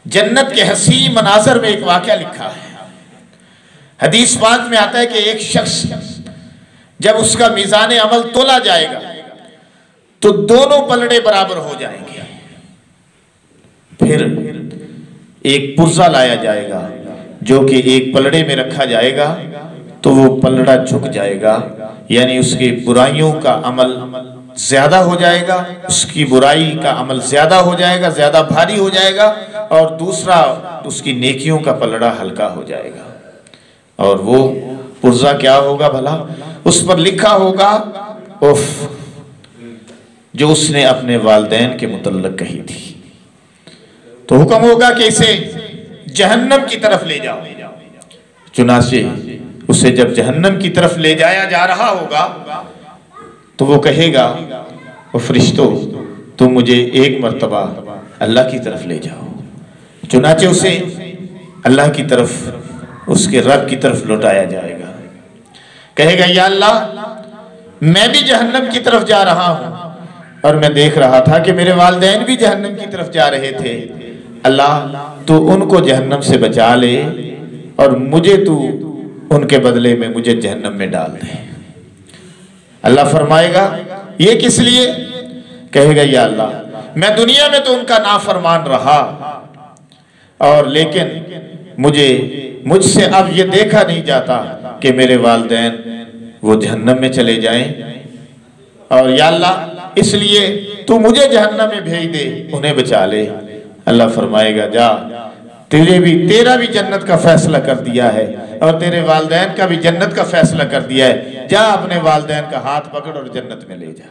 जन्नत के हसीन मनाजर में एक वाक़या लिखा है। हदीस पाक में आता है कि एक शख्स जब उसका मीज़ान अमल तोला जाएगा तो दोनों पलड़े बराबर हो जाएंगे। फिर एक पुर्जा लाया जाएगा जो कि एक पलड़े में रखा जाएगा तो वो पलड़ा झुक जाएगा, यानी उसकी बुराइयों का अमल ज्यादा हो जाएगा, उसकी बुराई का अमल ज्यादा हो जाएगा, ज्यादा भारी हो जाएगा, और दूसरा उसकी नेकियों का पलड़ा हल्का हो जाएगा। और वो पुर्जा क्या होगा भला? उस पर लिखा होगा उफ, जो उसने अपने वालिदैन के मुतल्लक कही थी। तो हुक्म होगा कि इसे जहन्नम की तरफ ले जाओ। चुनाचे उसे जब जहन्नम की तरफ ले जाया जा रहा होगा तो वो कहेगा, वो फरिश्तों तुम मुझे एक मर्तबा अल्लाह की तरफ ले जाओ। चुनाचे उसे अल्लाह की तरफ, उसके रब की तरफ लौटाया जाएगा। कहेगा, या अल्लाह मैं भी जहन्नम की तरफ जा रहा हूं और मैं देख रहा था कि मेरे वालिदैन भी जहन्नम की तरफ जा रहे थे। अल्लाह तू उनको जहन्नम से बचा ले और मुझे तू उनके बदले में मुझे जहन्नम में डाल दे। अल्लाह फरमाएगा, ये किस लिए? कहेगा, या अल्लाह मैं दुनिया में तो उनका नाफरमान रहा, और लेकिन मुझसे अब ये देखा नहीं जाता कि मेरे वालिदैन वो जहन्नम में चले जाएं, और या अल्लाह इसलिए तू मुझे जहन्नम में भेज दे, उन्हें बचा ले। अल्लाह फरमाएगा, जा तेरा भी जन्नत का फैसला कर दिया है और तेरे वालिदैन का भी जन्नत का फैसला कर दिया है, जा अपने वालिदैन का हाथ पकड़ और जन्नत में ले जा।